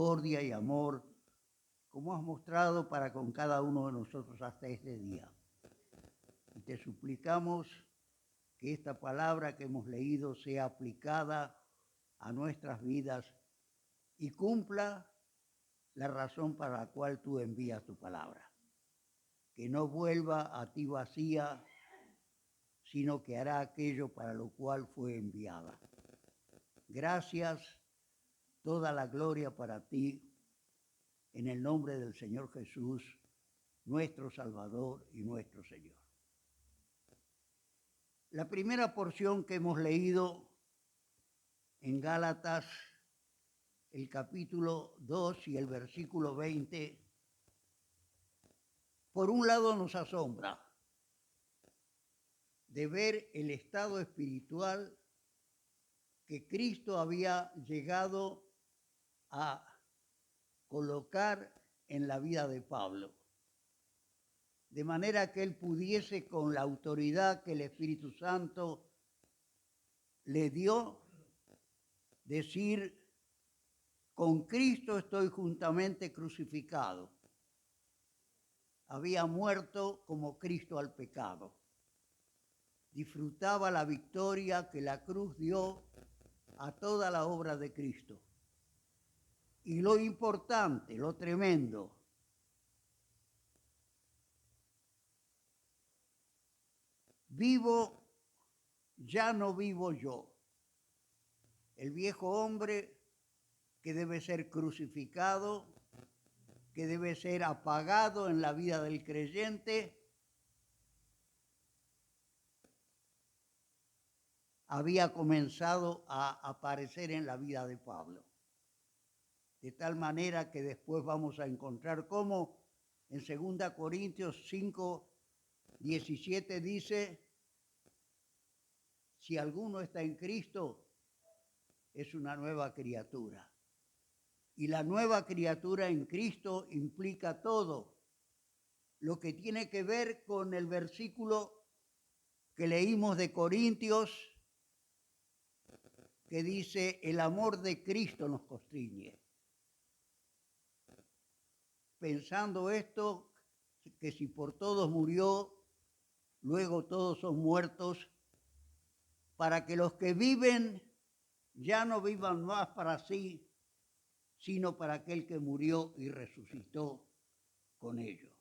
misericordia y amor, como has mostrado para con cada uno de nosotros hasta este día. Y te suplicamos que esta palabra que hemos leído sea aplicada a nuestras vidas y cumpla la razón para la cual tú envías tu palabra. Que no vuelva a ti vacía, sino que hará aquello para lo cual fue enviada. Gracias, toda la gloria para ti, en el nombre del Señor Jesús, nuestro Salvador y nuestro Señor. La primera porción que hemos leído en Gálatas, el capítulo 2 y el versículo 20, por un lado nos asombra de ver el estado espiritual que Cristo había llegado a colocar en la vida de Pablo, de manera que él pudiese, con la autoridad que el Espíritu Santo le dio, decir: con Cristo estoy juntamente crucificado. Había muerto como Cristo al pecado. Disfrutaba la victoria que la cruz dio a toda la obra de Cristo. Y lo importante, lo tremendo, vivo, ya no vivo yo. El viejo hombre que debe ser crucificado, que debe ser apagado en la vida del creyente, había comenzado a aparecer en la vida de Pablo. De tal manera que después vamos a encontrar cómo en 2 Corintios 5, 17 dice: si alguno está en Cristo, es una nueva criatura. Y la nueva criatura en Cristo implica todo lo que tiene que ver con el versículo que leímos de Corintios, que dice: el amor de Cristo nos constriñe. Pensando esto, que si por todos murió, luego todos son muertos, para que los que viven ya no vivan más para sí, sino para aquel que murió y resucitó con ellos.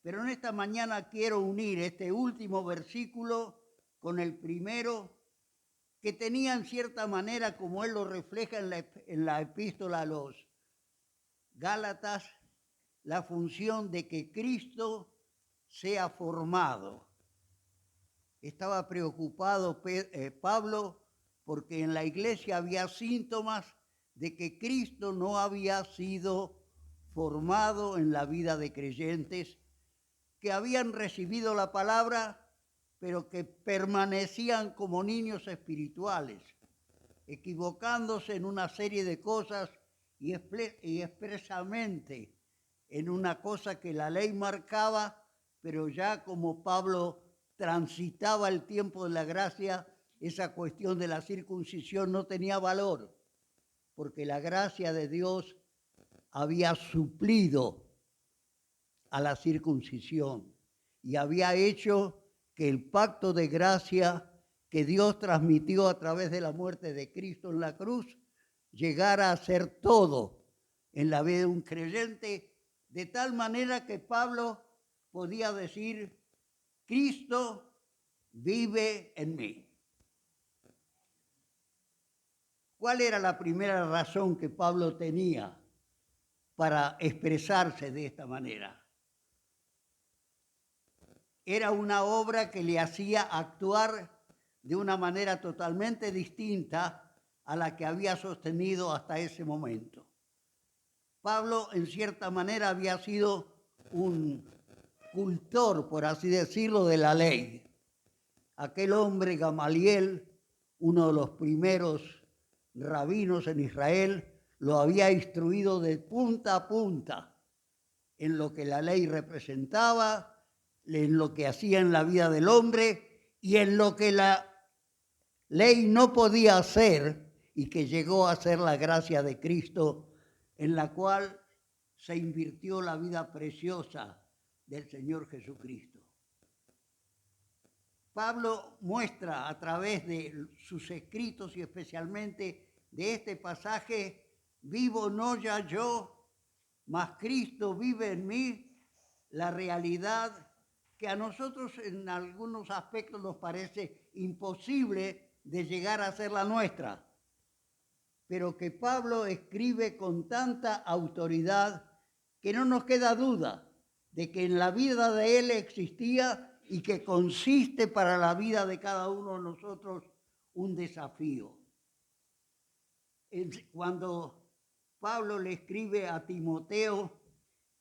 Pero en esta mañana quiero unir este último versículo con el primero, que tenía en cierta manera, como él lo refleja en la epístola a los Gálatas, la función de que Cristo sea formado. Estaba preocupado Pablo porque en la iglesia había síntomas de que Cristo no había sido formado en la vida de creyentes, que habían recibido la palabra, pero que permanecían como niños espirituales, equivocándose en una serie de cosas y expresamente en una cosa que la ley marcaba, pero ya como Pablo transitaba el tiempo de la gracia, esa cuestión de la circuncisión no tenía valor, porque la gracia de Dios había suplido a la circuncisión y había hecho que el pacto de gracia que Dios transmitió a través de la muerte de Cristo en la cruz llegara a ser todo en la vida de un creyente, de tal manera que Pablo podía decir: Cristo vive en mí. ¿Cuál era la primera razón que Pablo tenía para expresarse de esta manera? Era una obra que le hacía actuar de una manera totalmente distinta a la que había sostenido hasta ese momento. Pablo, en cierta manera, había sido un cultor, por así decirlo, de la ley. Aquel hombre Gamaliel, uno de los primeros rabinos en Israel, lo había instruido de punta a punta en lo que la ley representaba, en lo que hacía en la vida del hombre y en lo que la ley no podía hacer, y que llegó a ser la gracia de Cristo en la cual se invirtió la vida preciosa del Señor Jesucristo. Pablo muestra a través de sus escritos y especialmente de este pasaje: vivo no ya yo, mas Cristo vive en mí, la realidad que a nosotros en algunos aspectos nos parece imposible de llegar a ser la nuestra, pero que Pablo escribe con tanta autoridad que no nos queda duda de que en la vida de él existía y que consiste para la vida de cada uno de nosotros un desafío. Cuando Pablo le escribe a Timoteo,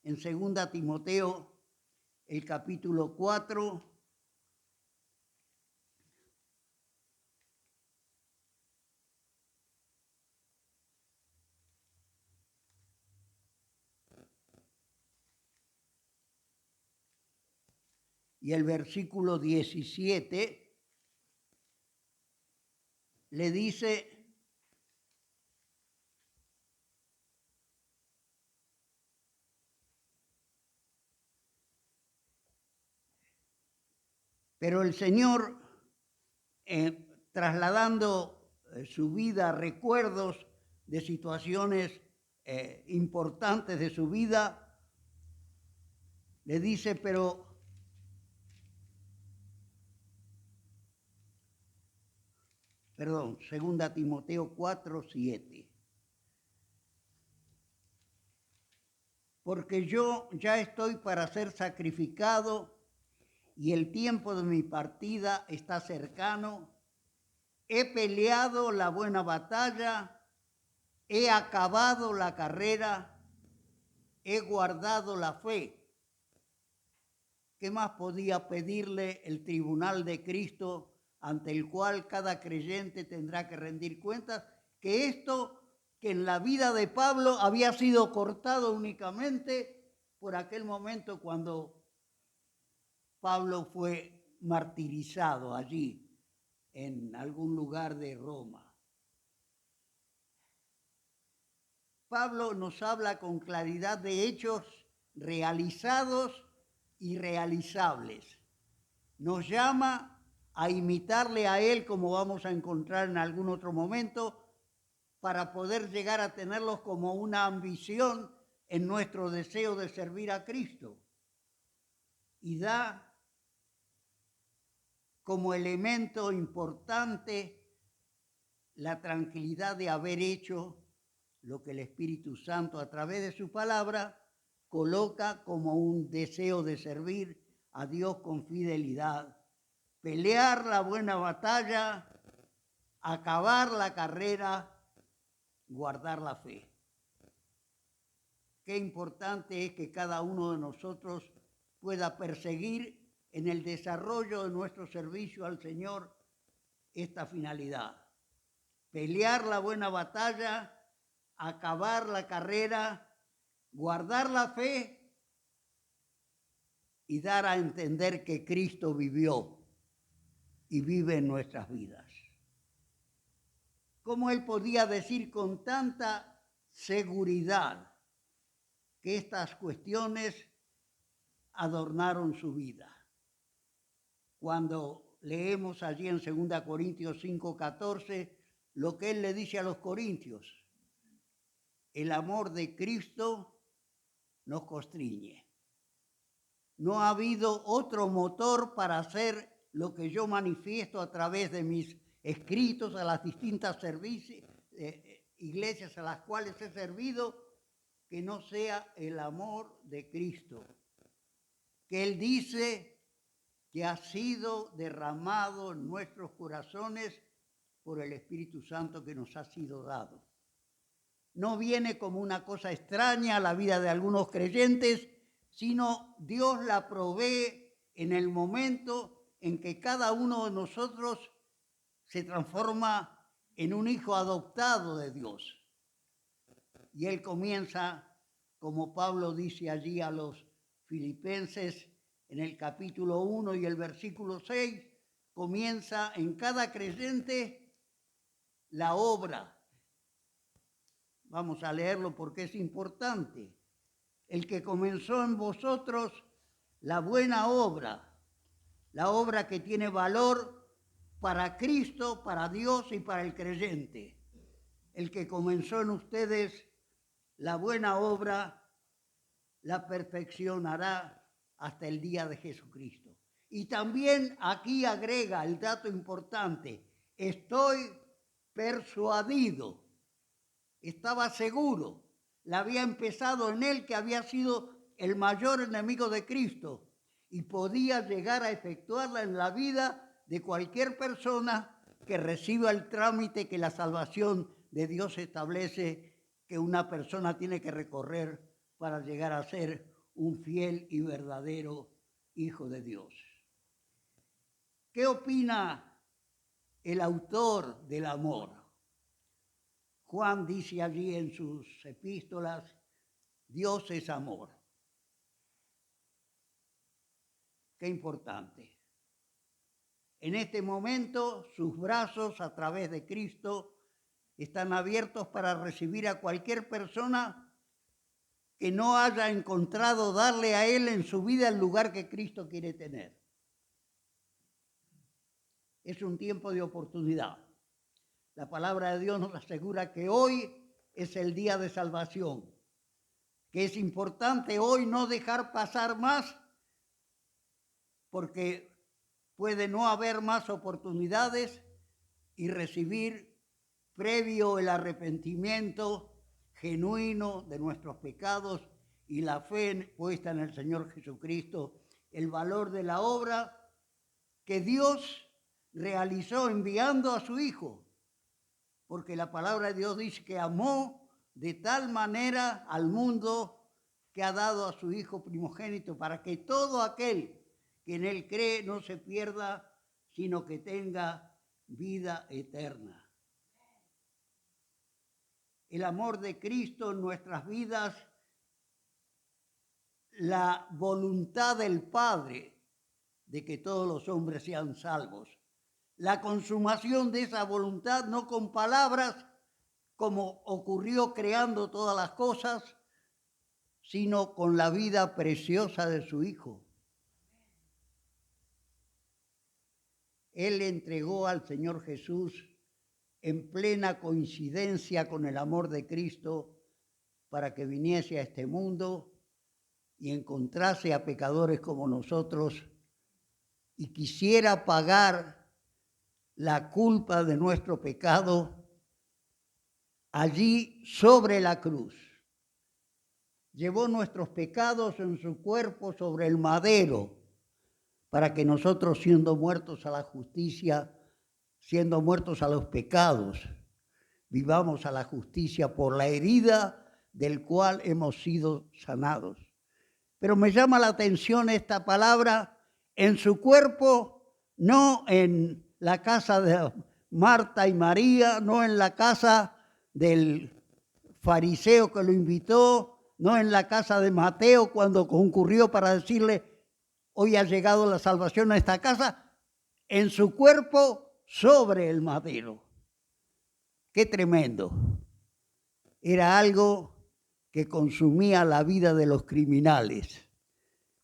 en 2 Timoteo, el capítulo 4, y el versículo 17, le dice: pero el Señor, trasladando su vida, recuerdos de situaciones importantes de su vida, le dice, perdón, 2 Timoteo 4, 7. Porque yo ya estoy para ser sacrificado y el tiempo de mi partida está cercano. He peleado la buena batalla, he acabado la carrera, he guardado la fe. ¿Qué más podía pedirle el tribunal de Cristo, ante el cual cada creyente tendrá que rendir cuentas? Que esto que en la vida de Pablo había sido cortado únicamente por aquel momento cuando Pablo fue martirizado allí en algún lugar de Roma. Pablo nos habla con claridad de hechos realizados y realizables. Nos llama a imitarle a él, como vamos a encontrar en algún otro momento, para poder llegar a tenerlos como una ambición en nuestro deseo de servir a Cristo. Y da como elemento importante la tranquilidad de haber hecho lo que el Espíritu Santo, a través de su palabra, coloca como un deseo de servir a Dios con fidelidad, pelear la buena batalla, acabar la carrera, guardar la fe. Qué importante es que cada uno de nosotros pueda perseguir en el desarrollo de nuestro servicio al Señor esta finalidad: pelear la buena batalla, acabar la carrera, guardar la fe y dar a entender que Cristo vivió y vive en nuestras vidas. ¿Cómo él podía decir con tanta seguridad que estas cuestiones adornaron su vida? Cuando leemos allí en 2 Corintios 5:14 lo que él le dice a los corintios: el amor de Cristo nos constriñe. No ha habido otro motor para hacer lo que yo manifiesto a través de mis escritos a las distintas iglesias a las cuales he servido, que no sea el amor de Cristo, que él dice que ha sido derramado en nuestros corazones por el Espíritu Santo que nos ha sido dado. No viene como una cosa extraña a la vida de algunos creyentes, sino Dios la provee en el momento en que cada uno de nosotros se transforma en un hijo adoptado de Dios. Y él comienza, como Pablo dice allí a los filipenses en el capítulo 1 y el versículo 6, comienza en cada creyente la obra Vamos a leerlo porque es importante. El que comenzó en vosotros la buena obra, la obra que tiene valor para Cristo, para Dios y para el creyente. El que comenzó en ustedes la buena obra, la perfeccionará hasta el día de Jesucristo. Y también aquí agrega el dato importante: estoy persuadido, estaba seguro, la había empezado en él, que había sido el mayor enemigo de Cristo, y podía llegar a efectuarla en la vida de cualquier persona que reciba el trámite que la salvación de Dios establece que una persona tiene que recorrer para llegar a ser un fiel y verdadero hijo de Dios. ¿Qué opina el autor del amor? Juan dice allí en sus epístolas: Dios es amor. Qué importante. En este momento, sus brazos a través de Cristo están abiertos para recibir a cualquier persona que no haya encontrado darle a Él en su vida el lugar que Cristo quiere tener. Es un tiempo de oportunidad. La palabra de Dios nos asegura que hoy es el día de salvación, que es importante hoy no dejar pasar más, porque puede no haber más oportunidades, y recibir, previo el arrepentimiento genuino de nuestros pecados y la fe puesta en el Señor Jesucristo, el valor de la obra que Dios realizó enviando a su Hijo. Porque la palabra de Dios dice que amó de tal manera al mundo que ha dado a su Hijo primogénito, para que todo aquel que en Él cree no se pierda, sino que tenga vida eterna. El amor de Cristo en nuestras vidas, la voluntad del Padre de que todos los hombres sean salvos. La consumación de esa voluntad, no con palabras, como ocurrió creando todas las cosas, sino con la vida preciosa de su Hijo. Él entregó al Señor Jesús en plena coincidencia con el amor de Cristo para que viniese a este mundo y encontrase a pecadores como nosotros y quisiera pagar la culpa de nuestro pecado allí sobre la cruz. Llevó nuestros pecados en su cuerpo sobre el madero, para que nosotros, siendo muertos a la justicia, siendo muertos a los pecados, vivamos a la justicia por la herida del cual hemos sido sanados. Pero me llama la atención esta palabra: en su cuerpo, no en la casa de Marta y María, no en la casa del fariseo que lo invitó, no en la casa de Mateo cuando concurrió para decirle: hoy ha llegado la salvación a esta casa. En su cuerpo, sobre el madero. Qué tremendo. Era algo que consumía la vida de los criminales,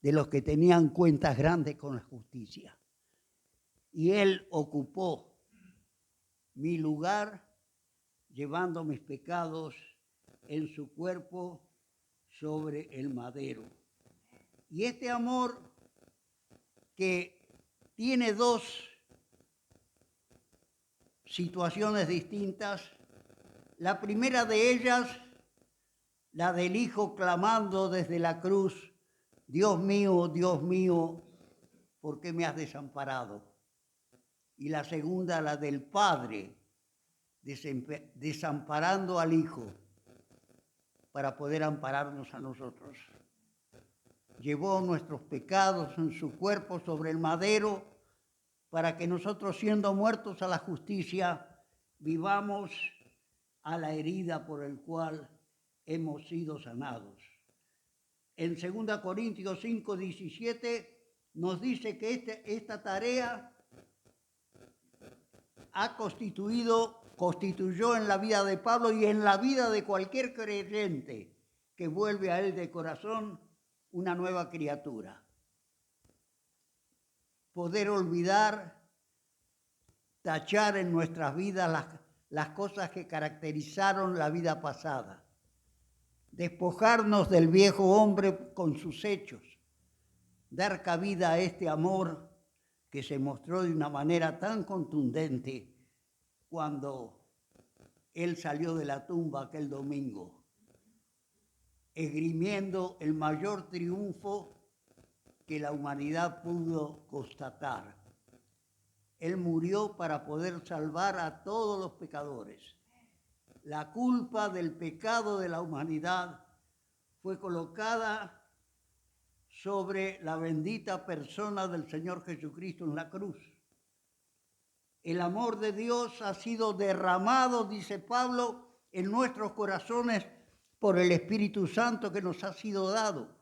de los que tenían cuentas grandes con la justicia. Y Él ocupó mi lugar, llevando mis pecados en su cuerpo sobre el madero. Y este amor, que tiene dos situaciones distintas. La primera de ellas, la del Hijo clamando desde la cruz: Dios mío, ¿por qué me has desamparado? Y la segunda, la del Padre desamparando al Hijo para poder ampararnos a nosotros. Llevó nuestros pecados en su cuerpo sobre el madero, para que nosotros, siendo muertos a la justicia, vivamos a la herida por el cual hemos sido sanados. En 2 Corintios 5:17 nos dice que esta tarea ha constituido constituyó en la vida de Pablo y en la vida de cualquier creyente que vuelve a él de corazón una nueva criatura. Poder olvidar, tachar en nuestras vidas las cosas que caracterizaron la vida pasada. Despojarnos del viejo hombre con sus hechos. Dar cabida a este amor que se mostró de una manera tan contundente cuando él salió de la tumba aquel domingo, esgrimiendo el mayor triunfo que la humanidad pudo constatar. Él murió para poder salvar a todos los pecadores. La culpa del pecado de la humanidad fue colocada sobre la bendita persona del Señor Jesucristo en la cruz. El amor de Dios ha sido derramado, dice Pablo, en nuestros corazones por el Espíritu Santo que nos ha sido dado.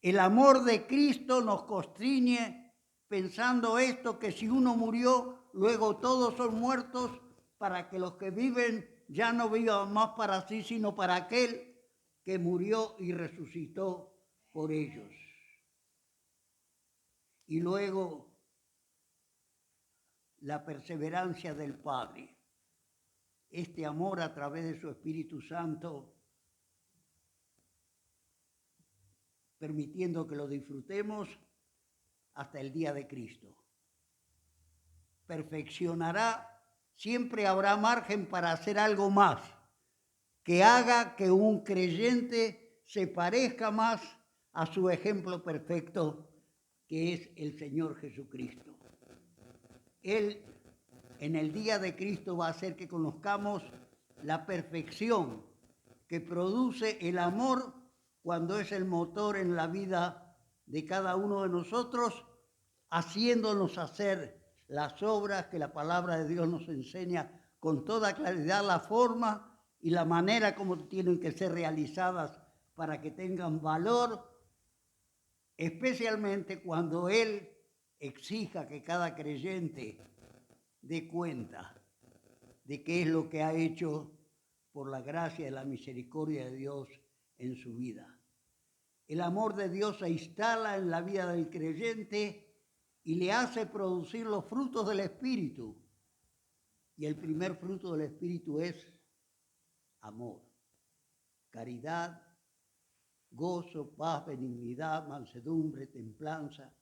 El amor de Cristo nos constriñe pensando esto, que si uno murió, luego todos son muertos, para que los que viven ya no vivan más para sí, sino para aquel que murió y resucitó por ellos. Y luego la perseverancia del Padre, este amor a través de su Espíritu Santo, permitiendo que lo disfrutemos hasta el día de Cristo. Perfeccionará, siempre habrá margen para hacer algo más, que haga que un creyente se parezca más a su ejemplo perfecto, que es el Señor Jesucristo. Él, en el día de Cristo, va a hacer que conozcamos la perfección que produce el amor cuando es el motor en la vida de cada uno de nosotros, haciéndonos hacer las obras que la palabra de Dios nos enseña con toda claridad, la forma y la manera como tienen que ser realizadas para que tengan valor, especialmente cuando Él exija que cada creyente dé cuenta de qué es lo que ha hecho por la gracia y la misericordia de Dios en su vida. El amor de Dios se instala en la vida del creyente y le hace producir los frutos del Espíritu. Y el primer fruto del Espíritu es amor, caridad, gozo, paz, benignidad, mansedumbre, templanza.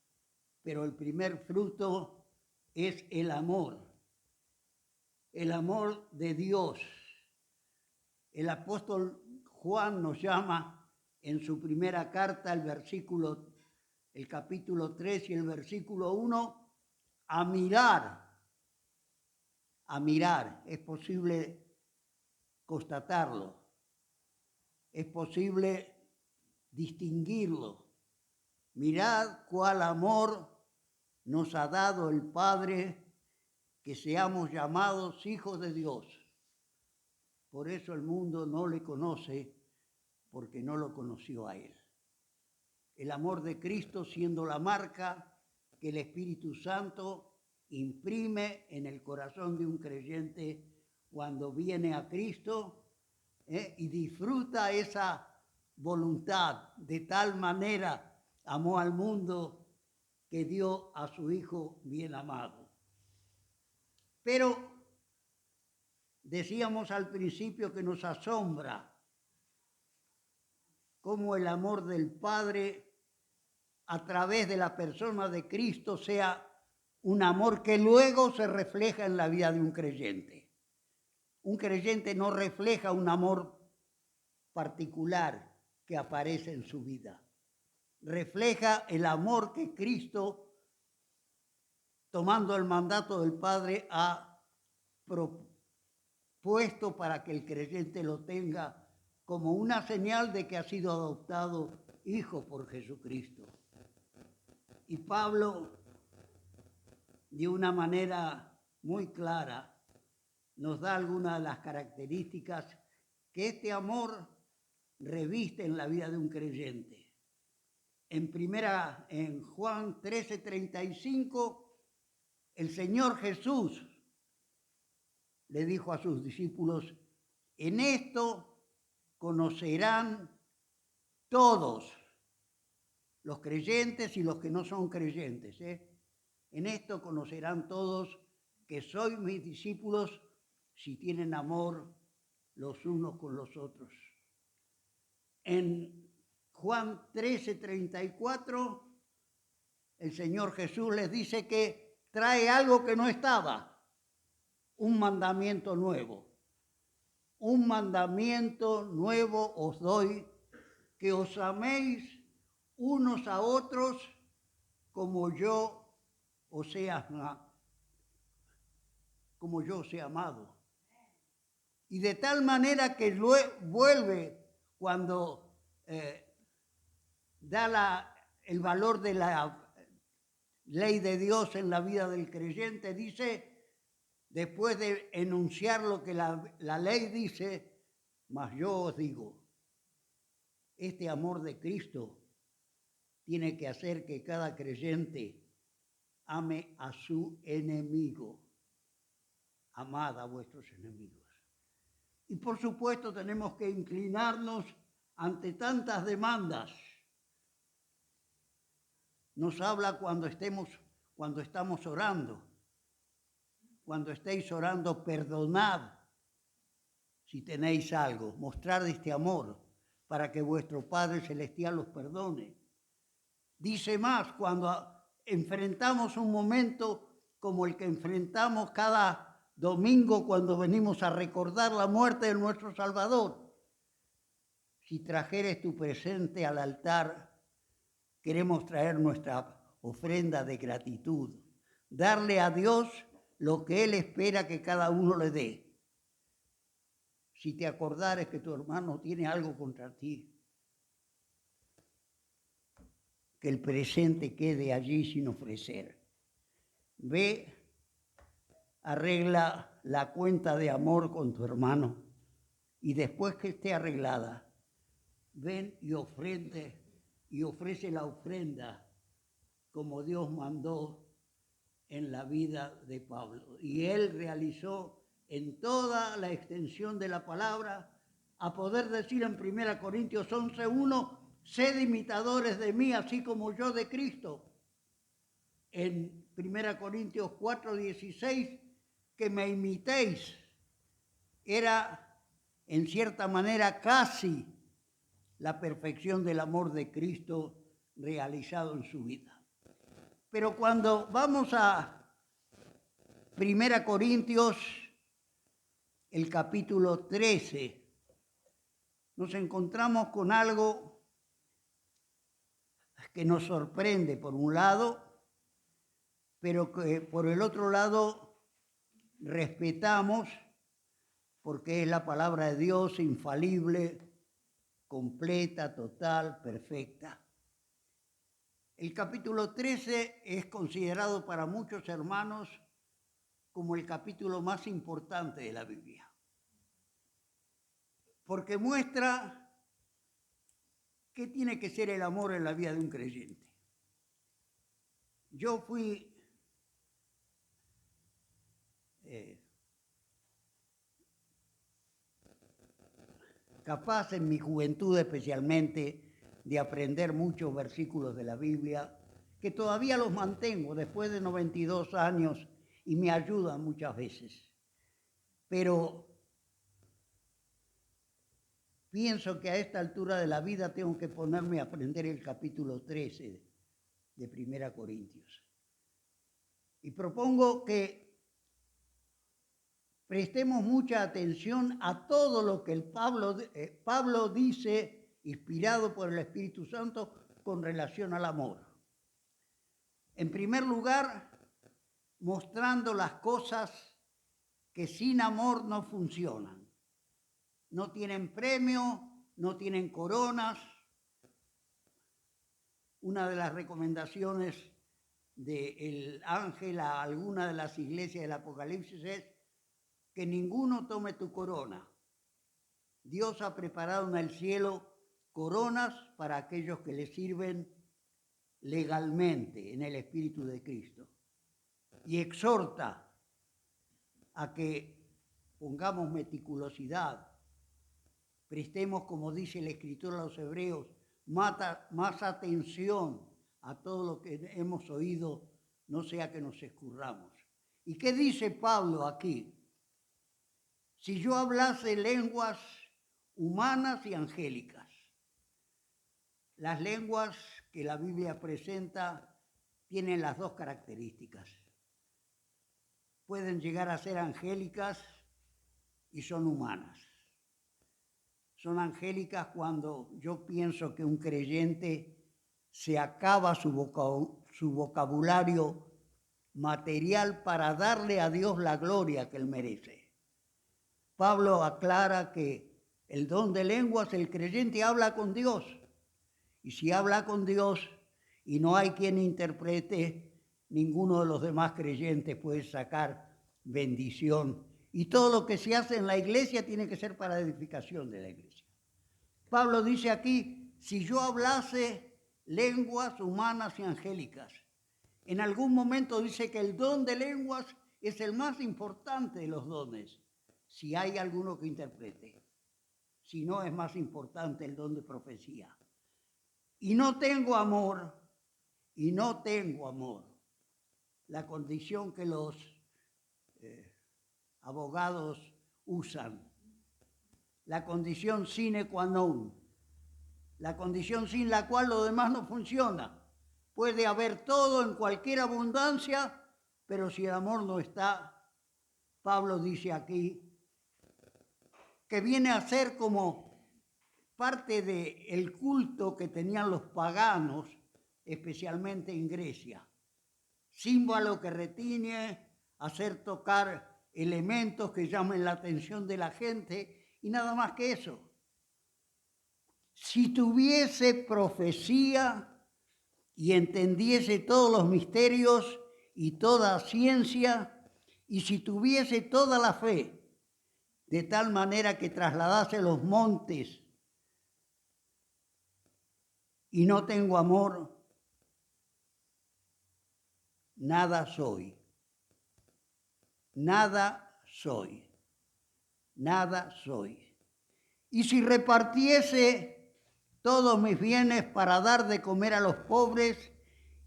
Pero el primer fruto es el amor de Dios. El apóstol Juan nos llama en su primera carta, el capítulo 3 y el versículo 1, a mirar. Es posible constatarlo, es posible distinguirlo. Mirad cuál amor nos ha dado el Padre, que seamos llamados hijos de Dios. Por eso el mundo no le conoce, porque no lo conoció a Él. El amor de Cristo siendo la marca que el Espíritu Santo imprime en el corazón de un creyente cuando viene a Cristo y disfruta esa voluntad. De tal manera amó al mundo que dio a su Hijo bien amado. Pero decíamos al principio que nos asombra cómo el amor del Padre a través de la persona de Cristo sea un amor que luego se refleja en la vida de un creyente. Un creyente no refleja un amor particular que aparece en su vida. Refleja el amor que Cristo, tomando el mandato del Padre, ha propuesto para que el creyente lo tenga como una señal de que ha sido adoptado hijo por Jesucristo. Y Pablo, de una manera muy clara, nos da algunas de las características que este amor reviste en la vida de un creyente. En Juan 13:35, el Señor Jesús le dijo a sus discípulos: en esto conocerán todos, los creyentes y los que no son creyentes, En esto conocerán todos que sois mis discípulos si tienen amor los unos con los otros. En Juan 13:34, el Señor Jesús les dice que trae algo que no estaba, un mandamiento nuevo. Un mandamiento nuevo os doy, que os améis unos a otros como yo os he amado. Y de tal manera que vuelve cuando da el valor de la ley de Dios en la vida del creyente, dice, después de enunciar lo que la ley dice, mas yo os digo, este amor de Cristo tiene que hacer que cada creyente ame a su enemigo. Amad a vuestros enemigos. Y por supuesto tenemos que inclinarnos ante tantas demandas. Nos habla cuando estamos orando. Cuando estéis orando, perdonad si tenéis algo. Mostrad este amor para que vuestro Padre Celestial los perdone. Dice más, cuando enfrentamos un momento como el que enfrentamos cada domingo cuando venimos a recordar la muerte de nuestro Salvador. Si trajeres tu presente al altar, queremos traer nuestra ofrenda de gratitud, darle a Dios lo que Él espera que cada uno le dé. Si te acordares que tu hermano tiene algo contra ti, que el presente quede allí sin ofrecer. Ve, arregla la cuenta de amor con tu hermano y después que esté arreglada, ven y ofrece la ofrenda como Dios mandó en la vida de Pablo. Y él realizó en toda la extensión de la palabra, a poder decir en 1 Corintios 11:1, sed imitadores de mí, así como yo de Cristo. En 1 Corintios 4:16, que me imitéis. Era, en cierta manera, casi la perfección del amor de Cristo realizado en su vida. Pero cuando vamos a 1 Corintios, el capítulo 13, nos encontramos con algo que nos sorprende por un lado, pero que por el otro lado respetamos porque es la palabra de Dios infalible, completa, total, perfecta. El capítulo 13 es considerado para muchos hermanos como el capítulo más importante de la Biblia, porque muestra qué tiene que ser el amor en la vida de un creyente. Yo fui capaz en mi juventud especialmente de aprender muchos versículos de la Biblia, que todavía los mantengo después de 92 años y me ayudan muchas veces. Pero pienso que a esta altura de la vida tengo que ponerme a aprender el capítulo 13 de 1 Corintios. Y propongo que prestemos mucha atención a todo lo que Pablo dice, inspirado por el Espíritu Santo, con relación al amor. En primer lugar, mostrando las cosas que sin amor no funcionan. No tienen premio, no tienen coronas. Una de las recomendaciones del ángel a alguna de las iglesias del Apocalipsis es que ninguno tome tu corona. Dios ha preparado en el cielo coronas para aquellos que le sirven legalmente en el Espíritu de Cristo. Y exhorta a que pongamos meticulosidad, prestemos, como dice la Escritura a los Hebreos, más atención a todo lo que hemos oído, no sea que nos escurramos. ¿Y qué dice Pablo aquí? Si yo hablase lenguas humanas y angélicas, las lenguas que la Biblia presenta tienen las dos características. Pueden llegar a ser angélicas y son humanas. Son angélicas cuando yo pienso que un creyente se acaba su vocabulario material para darle a Dios la gloria que Él merece. Pablo aclara que el don de lenguas, el creyente habla con Dios. Y si habla con Dios y no hay quien interprete, ninguno de los demás creyentes puede sacar bendición. Y todo lo que se hace en la iglesia tiene que ser para edificación de la iglesia. Pablo dice aquí, si yo hablase lenguas humanas y angélicas, en algún momento dice que el don de lenguas es el más importante de los dones, si hay alguno que interprete. Si no, es más importante el don de profecía. Y no tengo amor, la condición que los abogados usan, la condición sine qua non, la condición sin la cual lo demás no funciona. Puede haber todo en cualquier abundancia, pero si el amor no está, Pablo dice aquí, que viene a ser como parte del culto que tenían los paganos, especialmente en Grecia. Símbolo que retiene, hacer tocar elementos que llamen la atención de la gente y nada más que eso. Si tuviese profecía y entendiese todos los misterios y toda ciencia, y si tuviese toda la fe, de tal manera que trasladase los montes, y no tengo amor, nada soy. Nada soy. Nada soy. Y si repartiese todos mis bienes para dar de comer a los pobres,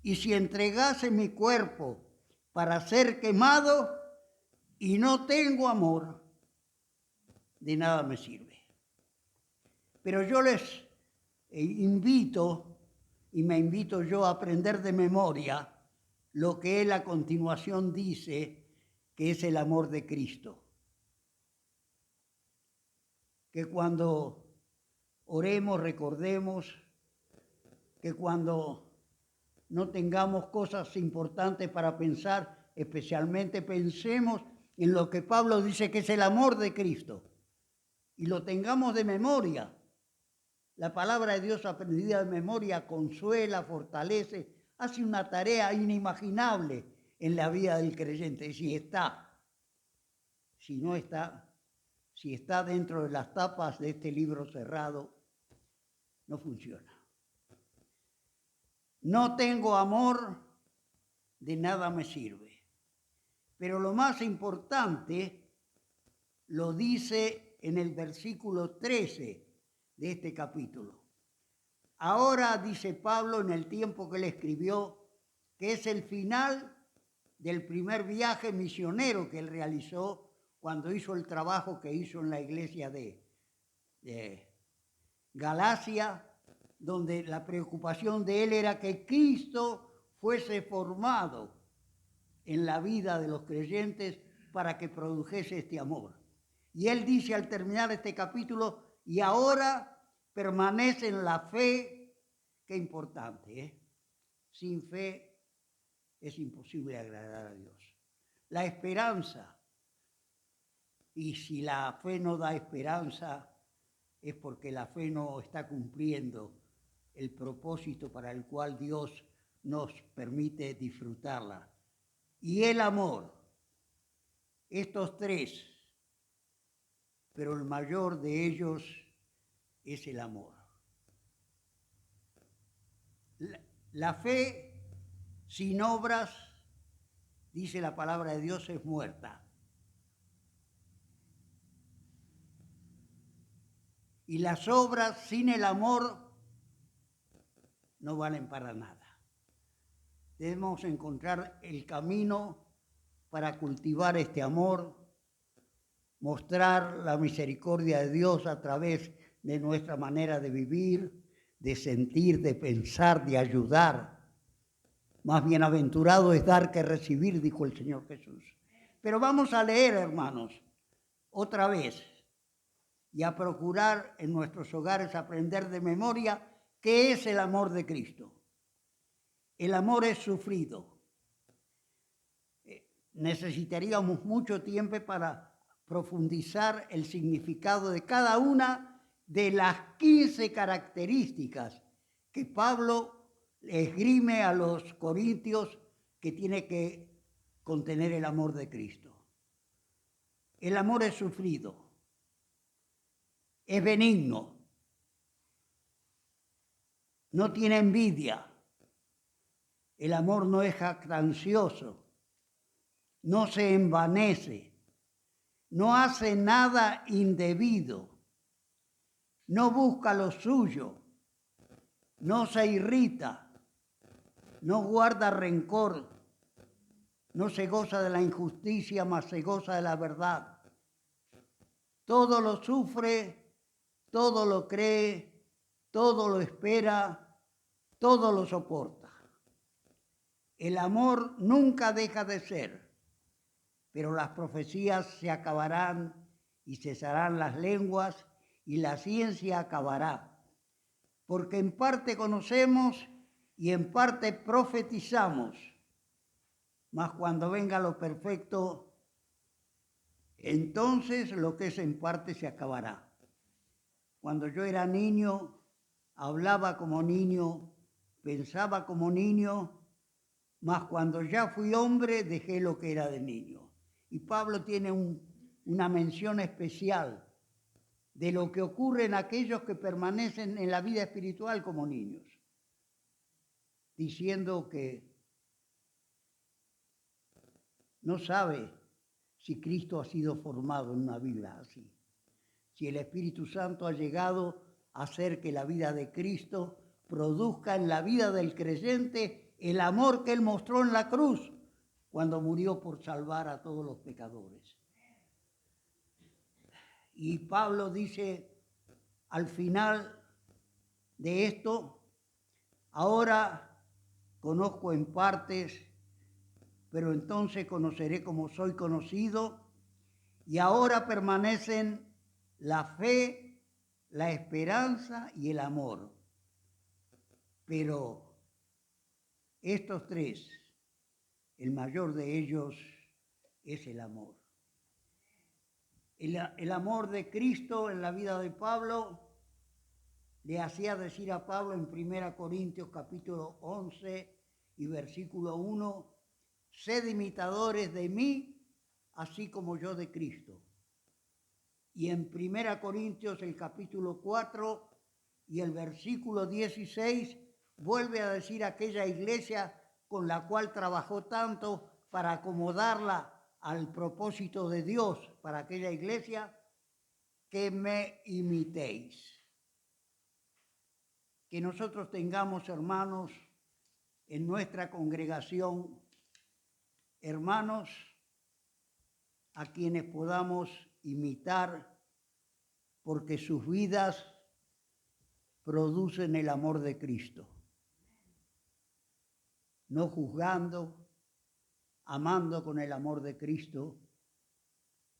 y si entregase mi cuerpo para ser quemado, y no tengo amor, de nada me sirve. Pero yo les invito, y me invito yo a aprender de memoria, lo que él a continuación dice que es el amor de Cristo. Que cuando oremos recordemos, que cuando no tengamos cosas importantes para pensar, especialmente pensemos en lo que Pablo dice que es el amor de Cristo y lo tengamos de memoria. La palabra de Dios aprendida de memoria consuela, fortalece, hace una tarea inimaginable en la vida del creyente. Y si no está, si está dentro de las tapas de este libro cerrado, no funciona. No tengo amor, de nada me sirve. Pero lo más importante lo dice en el versículo 13 de este capítulo. Ahora, dice Pablo, en el tiempo que él escribió, que es el final del primer viaje misionero que él realizó cuando hizo el trabajo que hizo en la iglesia de Galacia, donde la preocupación de él era que Cristo fuese formado en la vida de los creyentes para que produjese este amor. Y él dice al terminar este capítulo, y ahora permanece en la fe, qué importante, ¿eh? Sin fe es imposible agradar a Dios. La esperanza, y si la fe no da esperanza, es porque la fe no está cumpliendo el propósito para el cual Dios nos permite disfrutarla. Y el amor, estos tres, pero el mayor de ellos es el amor. La fe sin obras, dice la palabra de Dios, es muerta. Y las obras sin el amor no valen para nada. Debemos encontrar el camino para cultivar este amor, mostrar la misericordia de Dios a través de nuestra manera de vivir, de sentir, de pensar, de ayudar. Más bienaventurado es dar que recibir, dijo el Señor Jesús. Pero vamos a leer, hermanos, otra vez y a procurar en nuestros hogares aprender de memoria qué es el amor de Cristo. El amor es sufrido. Necesitaríamos mucho tiempo para profundizar el significado de cada una de las 15 características que Pablo esgrime a los corintios que tiene que contener el amor de Cristo. El amor es sufrido, es benigno, no tiene envidia, el amor no es jactancioso, no se envanece, no hace nada indebido, no busca lo suyo, no se irrita, no guarda rencor, no se goza de la injusticia, mas se goza de la verdad. Todo lo sufre, todo lo cree, todo lo espera, todo lo soporta. El amor nunca deja de ser, pero las profecías se acabarán y cesarán las lenguas y la ciencia acabará. Porque en parte conocemos y en parte profetizamos, mas cuando venga lo perfecto, entonces lo que es en parte se acabará. Cuando yo era niño, hablaba como niño, pensaba como niño, mas cuando ya fui hombre dejé lo que era de niño. Y Pablo tiene una mención especial de lo que ocurre en aquellos que permanecen en la vida espiritual como niños, diciendo que no sabe si Cristo ha sido formado en una vida así, si el Espíritu Santo ha llegado a hacer que la vida de Cristo produzca en la vida del creyente el amor que Él mostró en la cruz cuando murió por salvar a todos los pecadores. Y Pablo dice al final de esto, ahora conozco en partes, pero entonces conoceré como soy conocido, y ahora permanecen la fe, la esperanza y el amor. Pero estos tres, el mayor de ellos es el amor. El amor de Cristo en la vida de Pablo le hacía decir a Pablo en 1 Corintios capítulo 11 y versículo 1, sed imitadores de mí, así como yo de Cristo. Y en 1 Corintios el capítulo 4 y el versículo 16 vuelve a decir a aquella iglesia con la cual trabajó tanto para acomodarla al propósito de Dios para aquella iglesia, que me imitéis. Que nosotros tengamos, hermanos, en nuestra congregación, hermanos a quienes podamos imitar, porque sus vidas producen el amor de Cristo. No juzgando, amando con el amor de Cristo,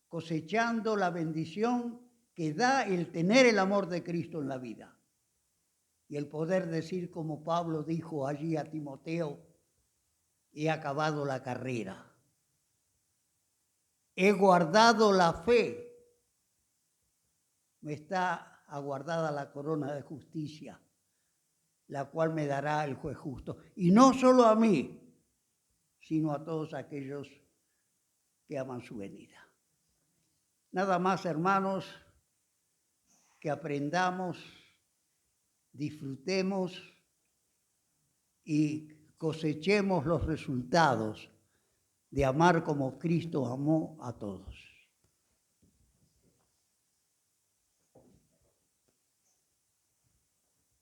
cosechando la bendición que da el tener el amor de Cristo en la vida. Y el poder decir como Pablo dijo allí a Timoteo, he acabado la carrera. He guardado la fe. Me está aguardada la corona de justicia, la cual me dará el juez justo. Y no solo a mí, sino a todos aquellos que aman su venida. Nada más, hermanos, que aprendamos, disfrutemos y cosechemos los resultados de amar como Cristo amó a todos.